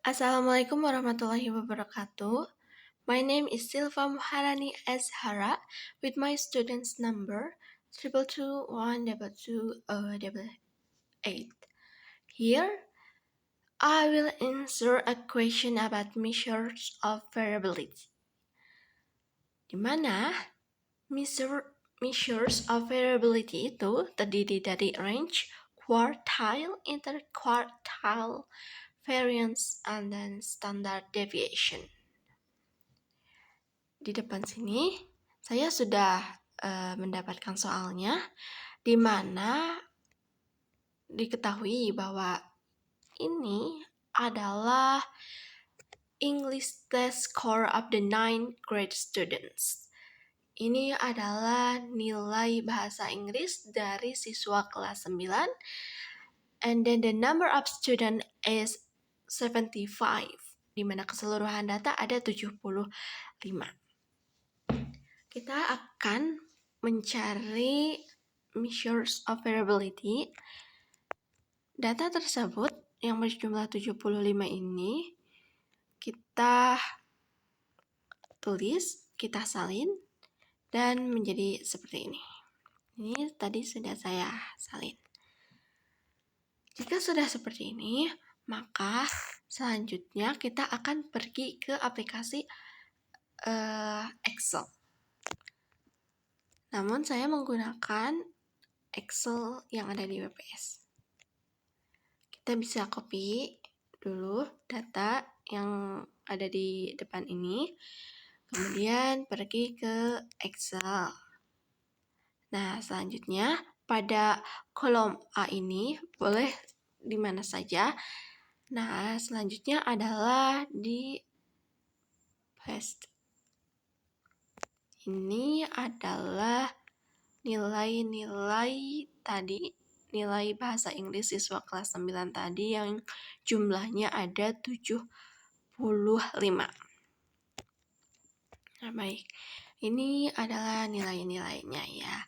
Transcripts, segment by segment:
Assalamualaikum warahmatullahi wabarakatuh. My name is Silva Muharani Azhara with my student's number 2221228. Here, I will answer a question about measures of variability. Di mana measures of variability itu terdiri dari range, quartile, interquartile, variance, and then standard deviation. Di depan sini saya sudah mendapatkan soalnya, di mana diketahui bahwa ini adalah English test score of the 9th grade students. Ini adalah nilai bahasa Inggris dari siswa kelas 9. And then the number of student is 75, di mana keseluruhan data ada 75. Kita akan mencari measures of variability. Data tersebut yang berjumlah 75 ini kita tulis, kita salin, dan menjadi seperti ini. Ini tadi sudah saya salin. Jika sudah seperti ini, maka selanjutnya kita akan pergi ke aplikasi Excel. Namun saya menggunakan Excel yang ada di WPS. Kita bisa copy dulu data yang ada di depan ini, kemudian pergi ke Excel. Nah, selanjutnya pada kolom A ini boleh di mana saja. Nah, selanjutnya adalah di paste. Ini adalah nilai-nilai tadi, nilai bahasa Inggris siswa kelas 9 tadi yang jumlahnya ada 75. Nah, baik. Ini adalah nilai-nilainya ya.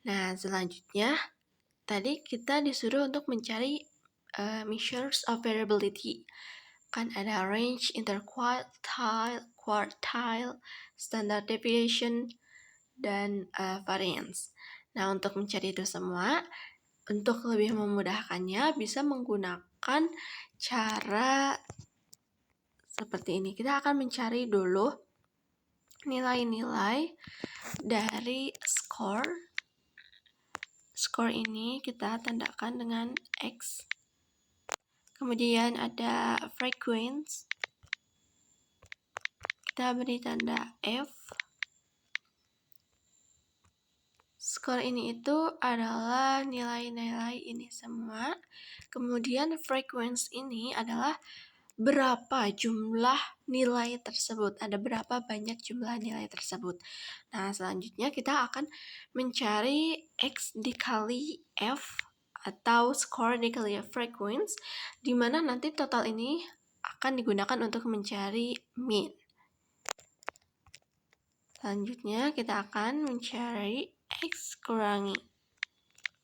Nah, selanjutnya tadi kita disuruh untuk mencari measures of variability. Kan ada range, interquartile, quartile, standard deviation, dan variance. Nah, untuk mencari itu semua, untuk lebih memudahkannya bisa menggunakan cara seperti ini. Kita akan mencari dulu nilai-nilai dari score. Score ini kita tandakan dengan X. Kemudian ada frequency. Kita beri tanda F. Skor ini itu adalah nilai-nilai ini semua. Kemudian frequency ini adalah berapa jumlah nilai tersebut. Ada berapa banyak jumlah nilai tersebut. Nah, selanjutnya kita akan mencari X dikali F atau skor dikali frequency, di mana nanti total ini akan digunakan untuk mencari mean. Selanjutnya kita akan mencari X kurangi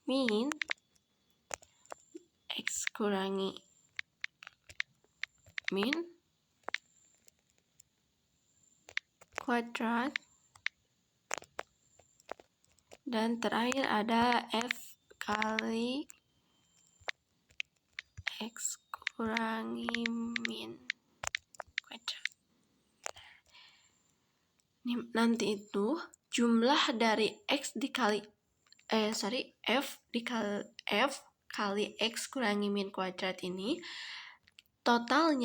mean, X kurangi mean, kuadrat, dan terakhir ada F kali X kurangi mean kuadrat. Nanti itu jumlah dari F kali X kurangi min kuadrat ini, total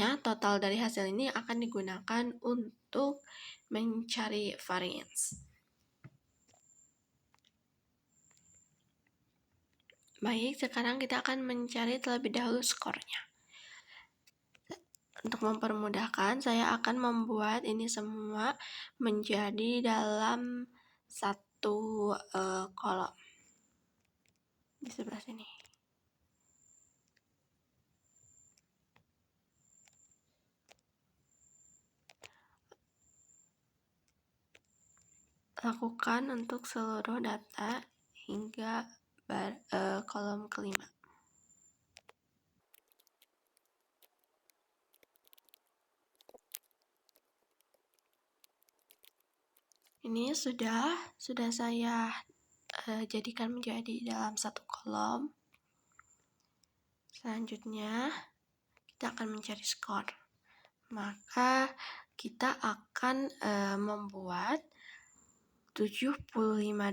dari hasil ini akan digunakan untuk mencari variance. Baik, sekarang kita akan mencari terlebih dahulu skornya. Untuk mempermudahkan, saya akan membuat ini semua menjadi dalam satu kolom di sebelah sini. Lakukan untuk seluruh data hingga kolom kelima. Ini sudah saya jadikan menjadi dalam satu kolom. Selanjutnya kita akan mencari skor. Maka kita akan membuat 75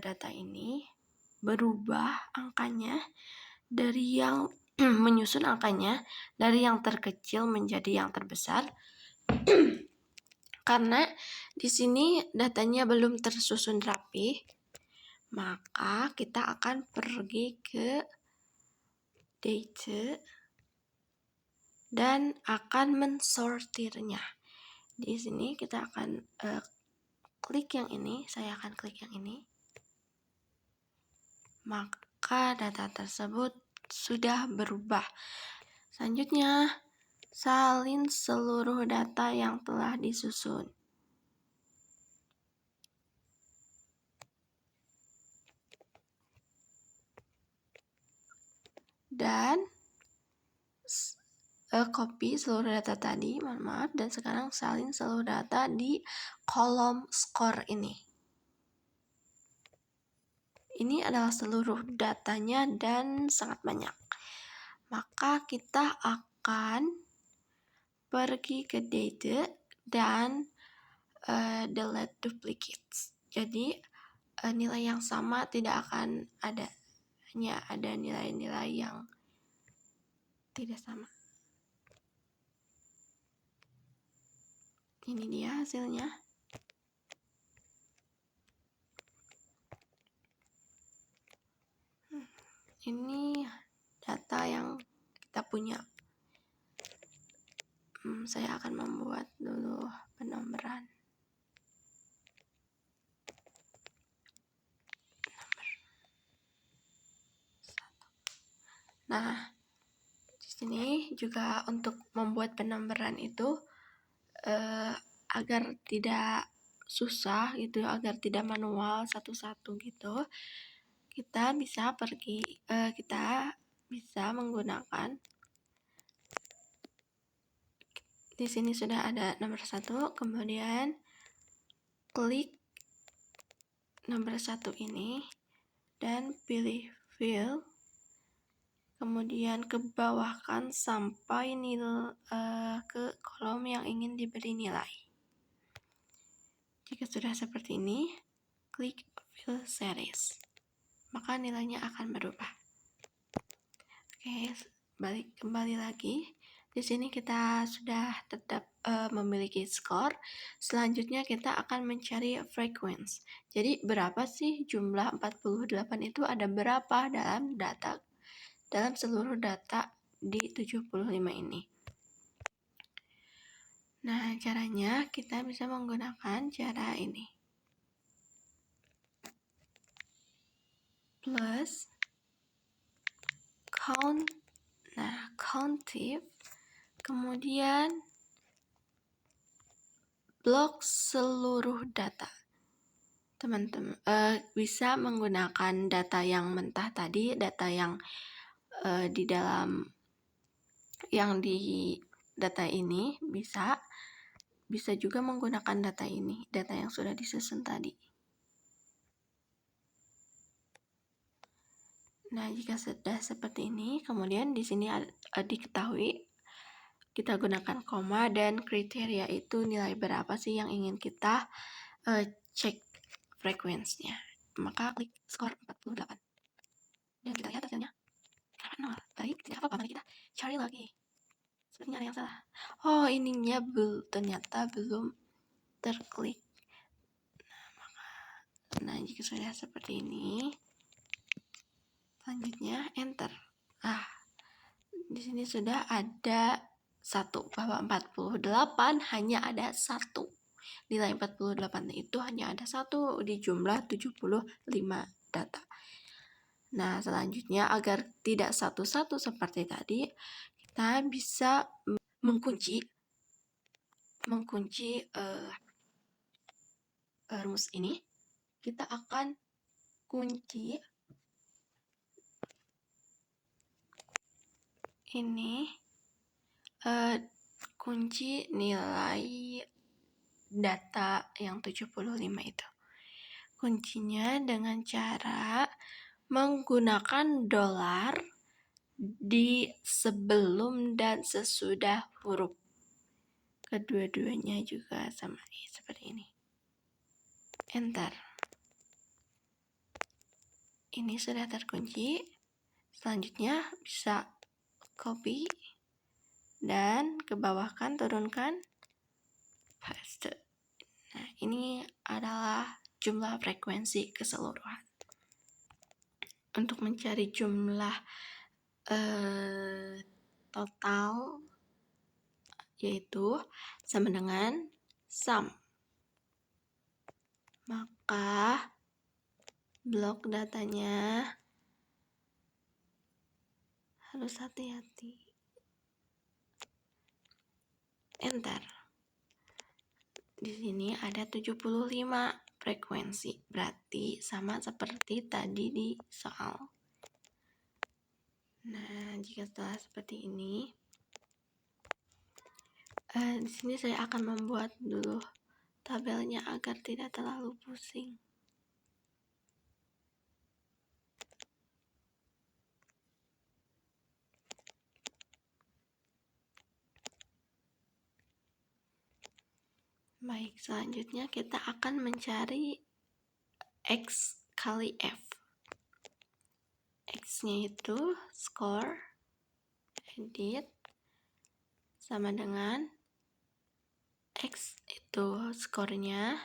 data ini berubah angkanya dari yang menyusun angkanya dari yang terkecil menjadi yang terbesar. Karena di sini datanya belum tersusun rapi, maka kita akan pergi ke data dan akan mensortirnya. Di sini kita akan klik yang ini, saya akan klik yang ini. Maka data tersebut sudah berubah. Selanjutnya, salin seluruh data yang telah disusun. Dan copy seluruh data tadi, mohon maaf, dan sekarang salin seluruh data di kolom skor ini. Ini adalah seluruh datanya dan sangat banyak. Maka kita akan pergi ke data dan delete duplicates. Jadi nilai yang sama tidak akan ada, hanya ada nilai-nilai yang tidak sama. Ini dia hasilnya. Ini data yang kita punya. Saya akan membuat dulu penombran. Nah, di sini juga untuk membuat penombran itu agar tidak susah gitu, agar tidak manual satu-satu gitu, kita bisa menggunakan, di sini sudah ada nomor 1, kemudian klik nomor 1 ini dan pilih fill, kemudian ke bawahkan sampai ke kolom yang ingin diberi nilai. Jika sudah seperti ini, klik fill series, maka nilainya akan berubah. Oke, kembali lagi. Di sini kita sudah tetap memiliki skor. Selanjutnya kita akan mencari frequency. Jadi berapa sih jumlah 48 itu ada berapa dalam seluruh data di 75 ini. Nah, caranya kita bisa menggunakan cara ini. Plus count, countif, kemudian blok seluruh data. Teman-teman bisa menggunakan data yang mentah tadi, data yang di dalam yang di data ini bisa juga menggunakan data ini, data yang sudah disusun tadi. Nah, jika sudah seperti ini, kemudian di sini diketahui kita gunakan koma dan kriteria itu nilai berapa sih yang ingin kita cek frekuensinya. Maka klik skor 48 dan kita lihat hasilnya kenapa 0. Baik, tidak apa-apa, mari kita cari lagi. Sepertinya ada yang salah. Oh, ininya ternyata belum terklik. Nah, jika sudah seperti ini, selanjutnya enter. Di sini sudah ada 1, bahwa 48 hanya ada 1. Nilai 48 itu hanya ada 1 di jumlah 75 data. Nah, selanjutnya agar tidak satu-satu seperti tadi, kita bisa mengunci rumus ini. Kita akan kunci ini, kunci nilai data yang 75 itu. kuncinya dengan cara menggunakan dolar di sebelum dan sesudah huruf. Kedua-duanya juga sama seperti ini. Enter. Ini sudah terkunci. Selanjutnya bisa copy dan ke bawah kan, turunkan, paste. Nah, ini adalah jumlah frekuensi keseluruhan. Untuk mencari jumlah total, yaitu sama dengan sum. Maka blok datanya harus hati-hati. Enter. Di sini ada 75 frekuensi, berarti sama seperti tadi di soal. Nah, jika setelah seperti ini, di sini saya akan membuat dulu tabelnya agar tidak terlalu pusing. Baik, selanjutnya kita akan mencari X kali F. X-nya itu score, edit, sama dengan X itu skornya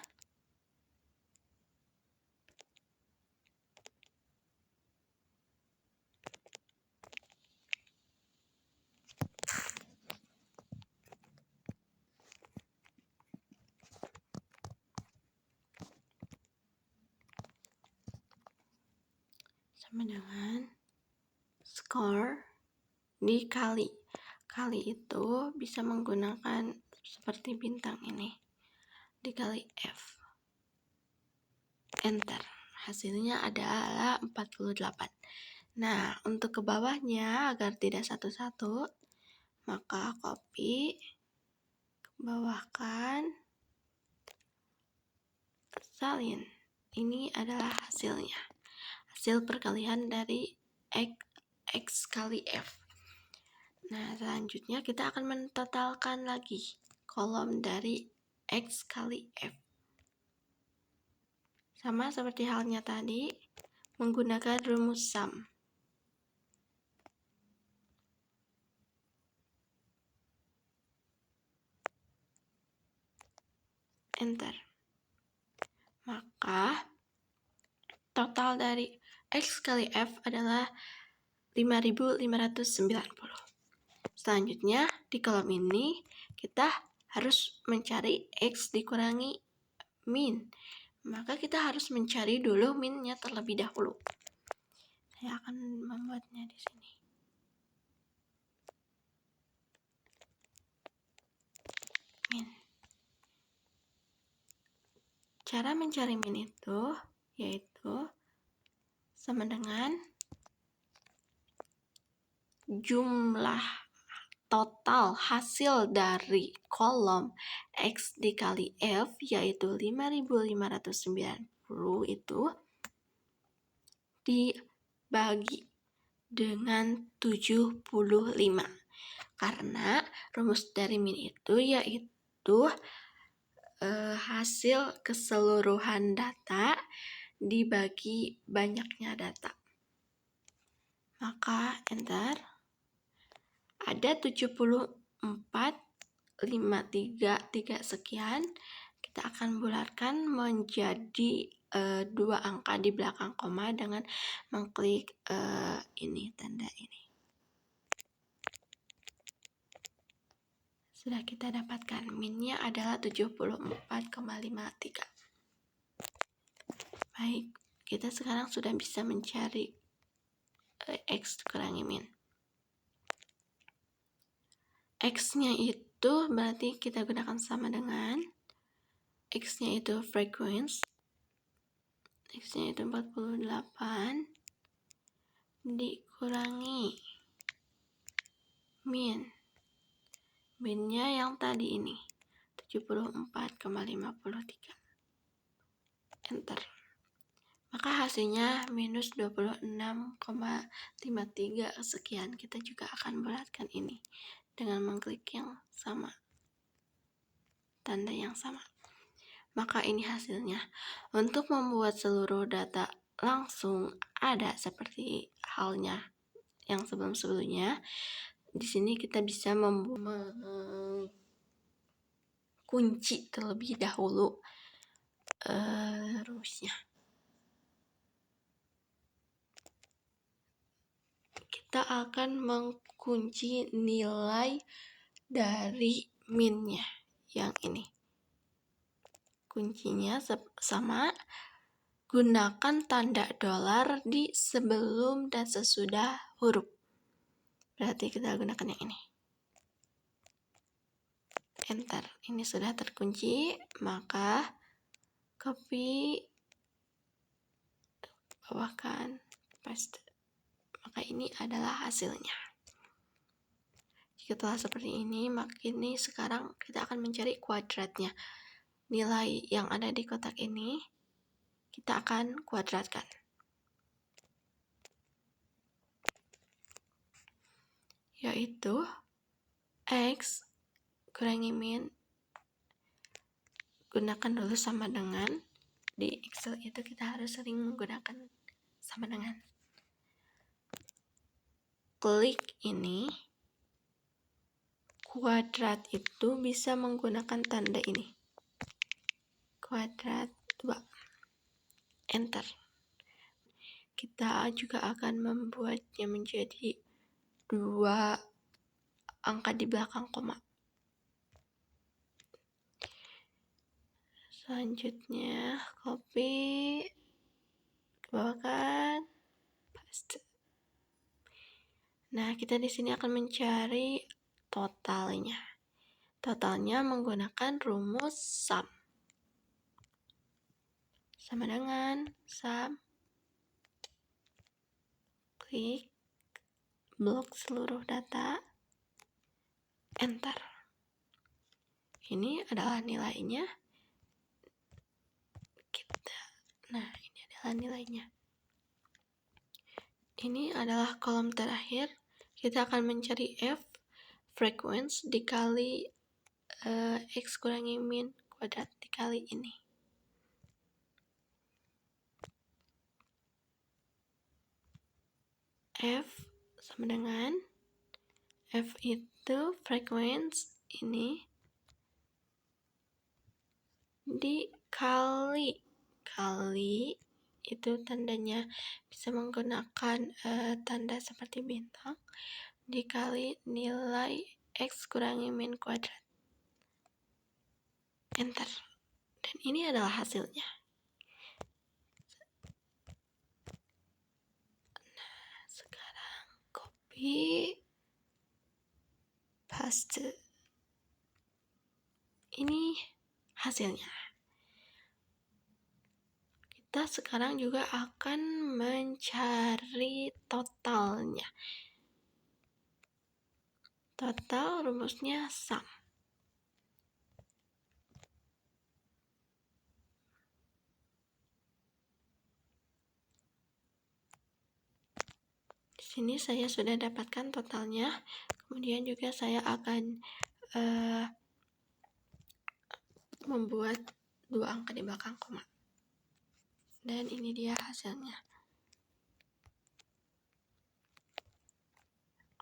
sama dengan score dikali. Kali itu bisa menggunakan seperti bintang ini, dikali F. Enter. Hasilnya adalah 48. Nah, untuk ke bawahnya agar tidak satu-satu, maka copy, ke bawahkan, salin. Ini adalah hasilnya. Hasil perkalian dari X kali F. Nah, selanjutnya kita akan mentotalkan lagi kolom dari X kali F. Sama seperti halnya tadi, menggunakan rumus sum. Enter. Maka total dari X kali F adalah 5.590. Selanjutnya di kolom ini kita harus mencari X dikurangi min. Maka kita harus mencari dulu minnya terlebih dahulu. Saya akan membuatnya di sini. Min. Cara mencari min itu yaitu sama dengan jumlah total hasil dari kolom X dikali F, yaitu 5.590 itu dibagi dengan 75. Karena rumus dari min itu yaitu hasil keseluruhan data dibagi banyaknya data. Maka enter. Ada 74,533 sekian. Kita akan bulatkan menjadi 2 angka di belakang koma dengan mengklik ini, tanda ini. Sudah kita dapatkan, minnya adalah 74,53. Baik, kita sekarang sudah bisa mencari X kurangi min. X-nya itu berarti kita gunakan sama dengan X-nya itu frequency. X-nya itu 48 dikurangi min. Min-nya yang tadi ini 74,53. Enter. maka hasilnya minus 26,53 sekian. Kita juga akan bulatkan ini dengan mengklik yang sama, tanda yang sama. Maka ini hasilnya. Untuk membuat seluruh data langsung ada seperti halnya yang sebelum-sebelumnya, di sini kita bisa kunci terlebih dahulu rumusnya. Kita akan mengunci nilai dari min-nya yang ini. Kuncinya sama, gunakan tanda dolar di sebelum dan sesudah huruf. Berarti kita gunakan yang ini. Enter. Ini sudah terkunci, maka copy, bawahkan, paste. Maka ini adalah hasilnya. Jika telah seperti ini, maka ini sekarang kita akan mencari kuadratnya. Nilai yang ada di kotak ini kita akan kuadratkan. Yaitu X kurangi min, gunakan dulu sama dengan. Di Excel itu kita harus sering menggunakan sama dengan. Klik ini, kuadrat itu bisa menggunakan tanda ini. Kuadrat 2. Enter. Kita juga akan membuatnya menjadi 2 angka di belakang koma. Selanjutnya, copy, bawahkan, paste. Nah, kita di sini akan mencari totalnya. Totalnya menggunakan rumus sum. Sama dengan sum, klik, blok seluruh data, enter. Ini adalah nilainya. Nah, ini adalah nilainya. Ini adalah kolom terakhir. Kita akan mencari F, frequency dikali X kurangi min kuadrat dikali ini. F sama dengan, F itu frequency ini dikali, kali itu tandanya bisa menggunakan tanda seperti bintang, dikali nilai X kurangi min kuadrat. Enter. Dan ini adalah hasilnya. Nah, sekarang copy, paste. Ini hasilnya. Kita sekarang juga akan mencari totalnya. Total rumusnya sum. Di sini saya sudah dapatkan totalnya. Kemudian juga saya akan membuat 2 angka di belakang koma. Dan ini dia hasilnya.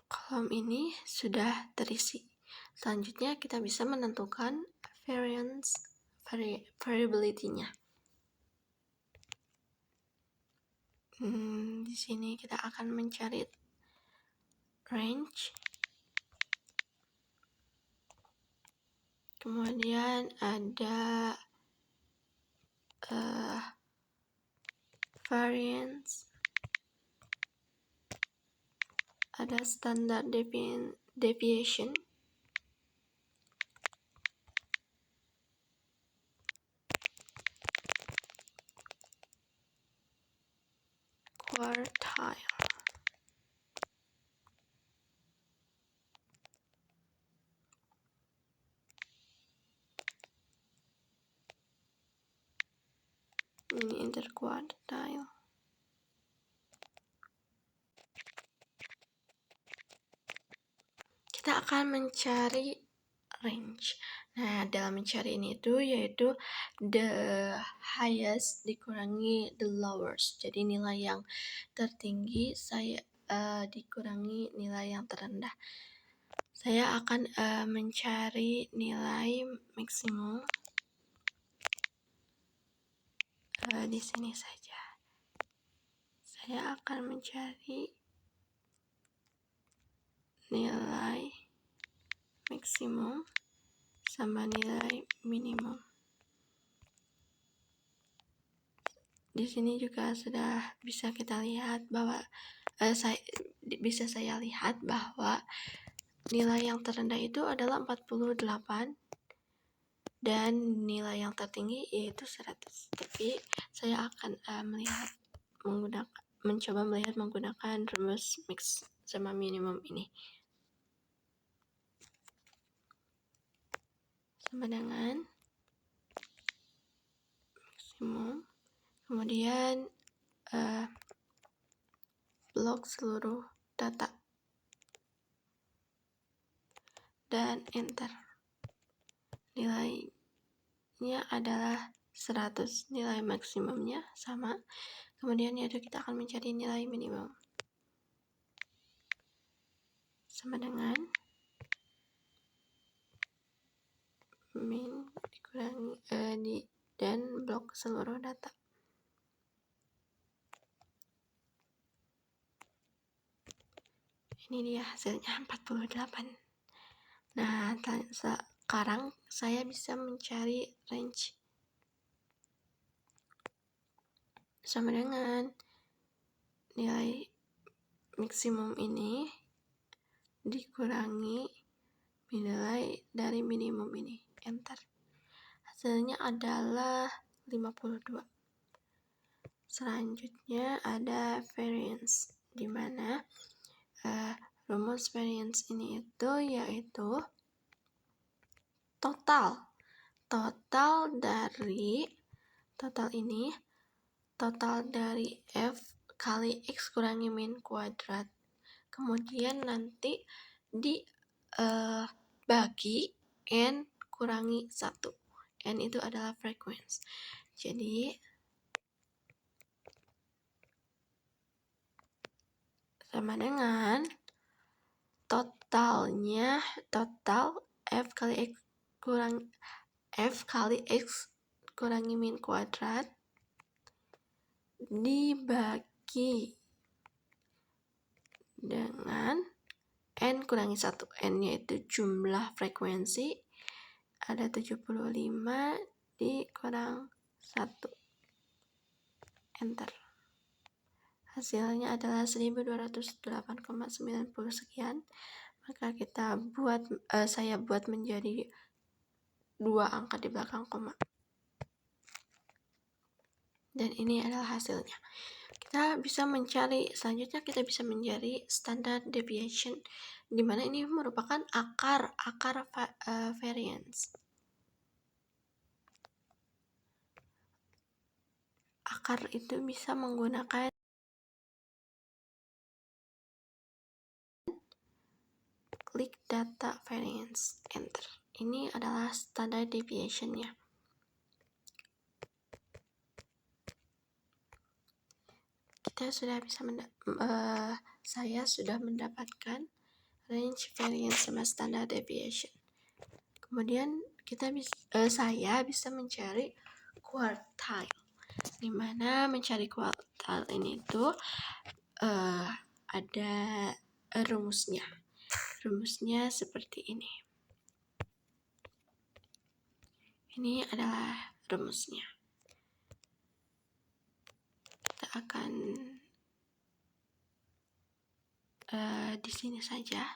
Kolom ini sudah terisi. Selanjutnya kita bisa menentukan variability-nya. Di sini kita akan mencari range. Kemudian ada variance, ada standard deviation, quartile. Ini interquartile. Kita akan mencari range. Nah, dalam mencari ini yaitu the highest dikurangi the lowest. Jadi nilai yang tertinggi saya dikurangi nilai yang terendah. Saya akan mencari nilai maksimum di sini saja. Saya akan mencari nilai maksimum sama nilai minimum. Di sini juga sudah bisa kita lihat bahwa saya lihat bahwa nilai yang terendah itu adalah 48 dan nilai yang tertinggi yaitu 100. Tapi saya akan mencoba melihat menggunakan rumus mix sama minimum ini. Sama dengan maksimum, kemudian blok seluruh data dan enter. Nilainya adalah 100, nilai maksimumnya sama. Kemudian yaitu kita akan mencari nilai minimum. Sama dengan min dikurangi dan blok seluruh data. Ini dia hasilnya 48. Nah, sekarang saya bisa mencari range. Sama dengan nilai maksimum ini dikurangi nilai dari minimum ini. Enter. Hasilnya adalah 52. Selanjutnya ada variance, di mana rumus variance ini yaitu total dari f kali x kurangi min kuadrat, kemudian nanti dibagi n kurangi 1. N itu adalah frekuensi. Jadi sama dengan total f kali x kurangi min kuadrat dibagi dengan n kurangi 1. N yaitu jumlah frekuensi, ada 75 dikurang 1. Enter. Hasilnya adalah 1208,90 sekian. Maka saya buat menjadi 2 angka di belakang koma. Dan ini adalah hasilnya. Selanjutnya kita bisa mencari standard deviation, di mana ini merupakan akar variance. Akar itu bisa menggunakan klik data variance, enter. Ini adalah standard deviation-nya. Saya sudah mendapatkan range variance sama standard deviation. Kemudian saya bisa mencari quartile, di mana mencari quartile ini ada rumusnya. Rumusnya seperti ini. Ini adalah rumusnya. Kita akan di sini saja.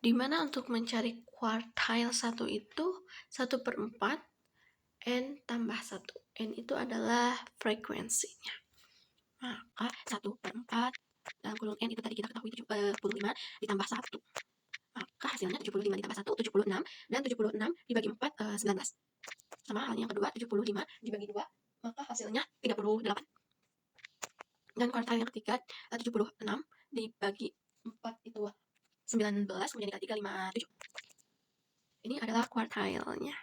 Dimana untuk mencari quartile 1 itu 1/4 n tambah 1. N itu adalah frekuensinya. Maka 1/4 dalam kurung n itu tadi kita ketahui 75 ditambah 1. Maka hasilnya 75 ditambah 1, 76. Dan 76 dibagi 4, 19. Sama halnya yang kedua, 75 dibagi 2, maka hasilnya 38. Dan kuartil yang ketiga, 76 dibagi 4 itu 19, kemudian dikali 3, 57. Ini adalah kuartilnya.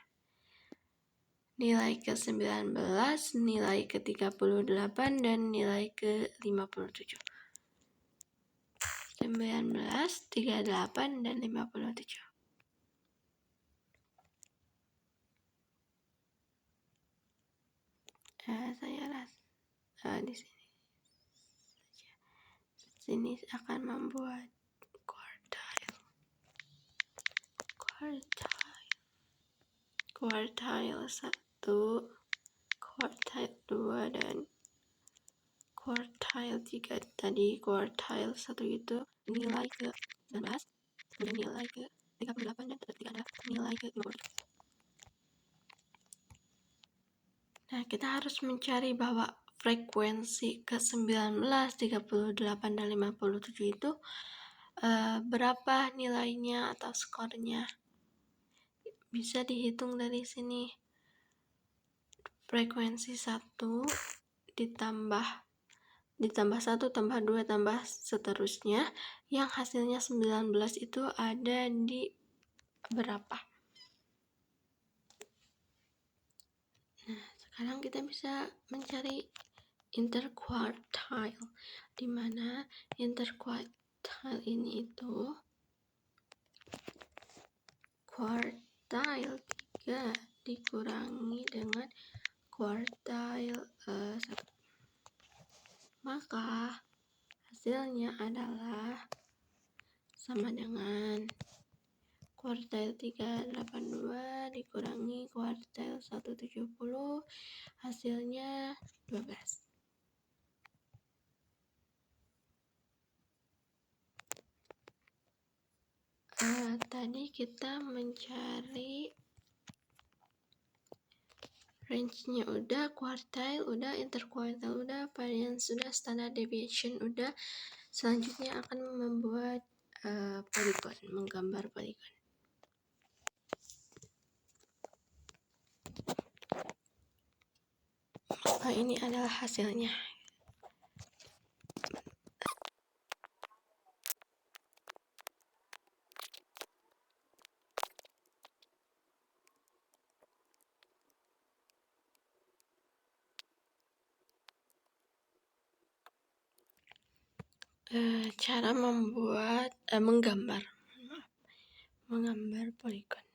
Nilai ke-19, nilai ke-38, dan nilai ke-57. 19, 38, dan 57. Saya rasa di sini akan membuat kuartil 1, kuartil 2, dan kuartil 3. Tadi kuartil 1 itu nilai ke-19, kemudian nilai ke-38, dan ketiga ada nilai ke-57. Nah, kita harus mencari bahwa frekuensi ke-19, 38, dan 57 itu berapa nilainya atau skornya. Bisa dihitung dari sini. Frekuensi 1 ditambah 1 tambah 2 tambah seterusnya, yang hasilnya 19 itu ada di berapa. Nah, sekarang kita bisa mencari interquartile, di mana interquartile ini itu kuartil 3 dikurangi dengan kuartil 1. Maka hasilnya adalah sama dengan kuartil 382 dikurangi kuartil 170, hasilnya 12. Tadi kita mencari range-nya udah, kuartil udah, interquartile udah, variance udah, standard deviation udah. Selanjutnya akan membuat polygon, menggambar polygon. Maka ini adalah hasilnya. Cara membuat menggambar polygon.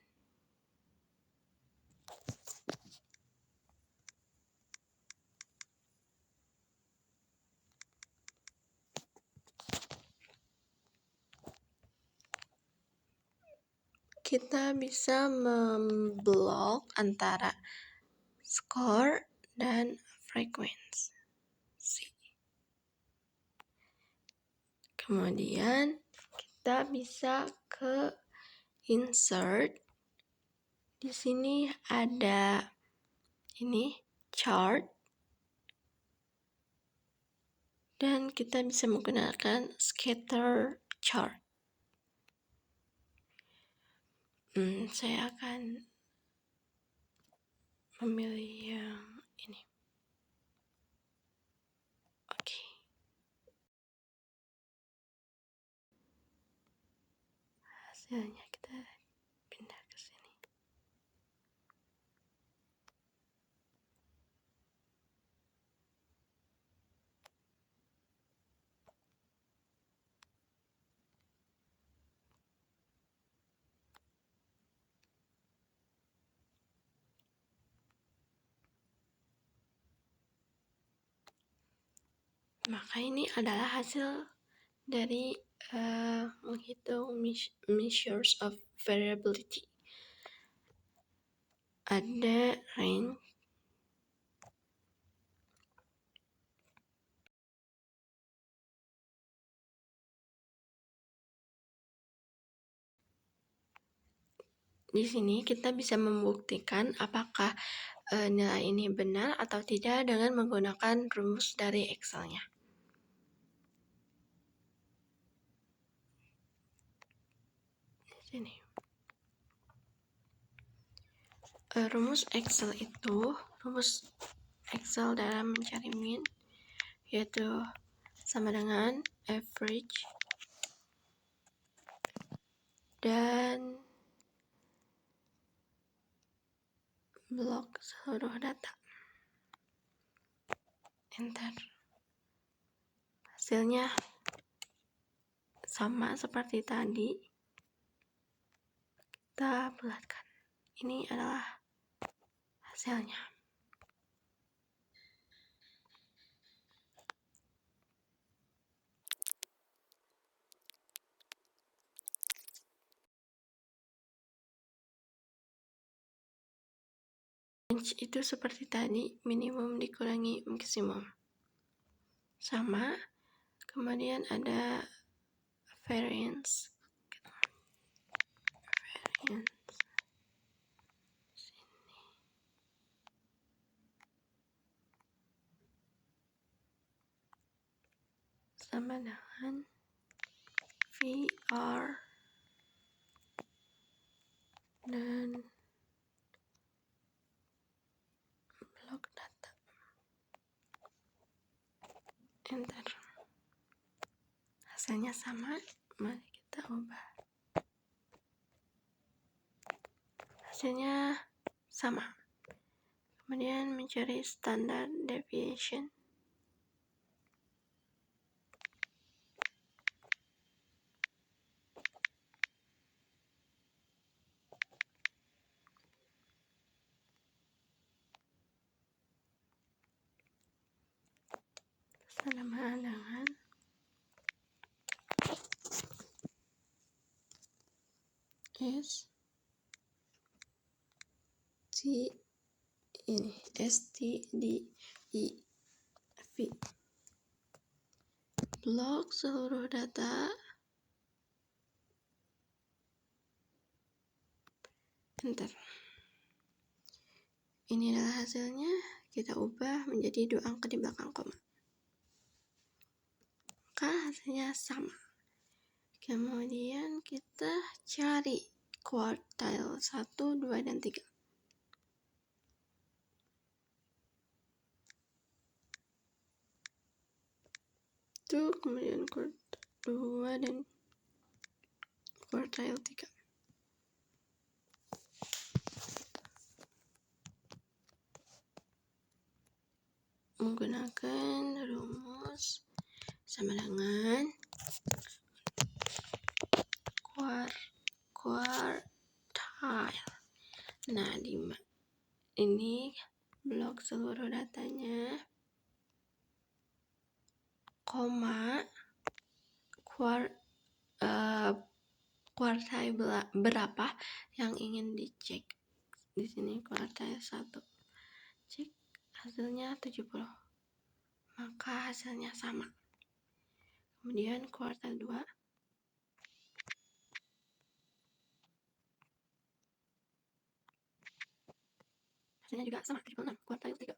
Kita bisa memblok antara skor dan frekuensi. Kemudian kita bisa ke insert. Di sini ada ini chart, dan kita bisa menggunakan scatter chart. Saya akan memilih yang ini. Oke. Hasilnya kita pindah ke sini. Maka ini adalah hasil dari menghitung measures of variability. Ada range, di sini kita bisa membuktikan apakah nilai ini benar atau tidak dengan menggunakan rumus dari Excel-nya. Di sini. rumus Excel dalam mencari min yaitu sama dengan average dan blok seluruh data. Enter. Hasilnya sama seperti tadi. Kita bulatkan. Ini adalah hasilnya. Range itu seperti tadi, minimum dikurangi maksimum. Sama. Kemudian ada variance. Sama dengan VR dan blok data. Enter. Hasilnya sama, mari kita ubah. Hasilnya sama. Kemudian mencari standard deviation. Sama dengan STDIV. Blok seluruh data. Enter. Ini adalah hasilnya. Kita ubah menjadi 2 angka di belakang koma. Maka hasilnya sama. Kemudian kita cari kuartil 1, 2, dan 3. Itu kemudian kuartil 2 dan kuartil 3. Menggunakan rumus sama dengan kuartil. Nah, ini blok seluruh datanya, koma, kuartil berapa yang ingin dicek. Di sini kuartil 1. Cek hasilnya 70. Maka hasilnya sama. Kemudian kuartil 2. Hasilnya juga sama, 76. Kuartil 3.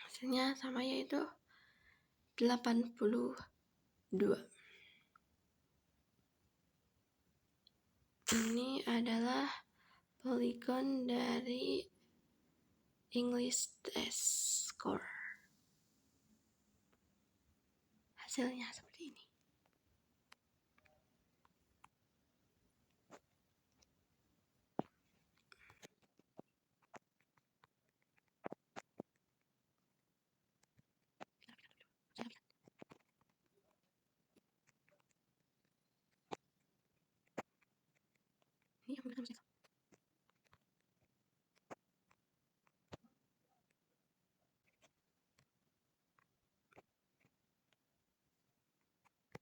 Hasilnya sama, yaitu 82. Ini adalah polygon dari English test score. Hasilnya seperti ini. Ini yang benar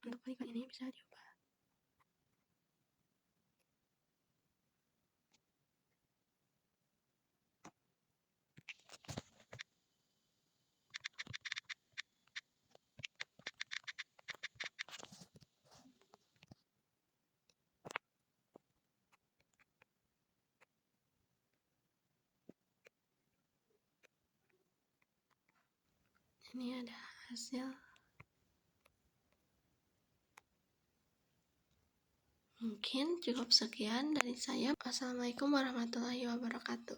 untuk polygon ini bisa diubah. Ini ada hasil Mungkin cukup sekian dari saya. Wassalamualaikum warahmatullahi wabarakatuh.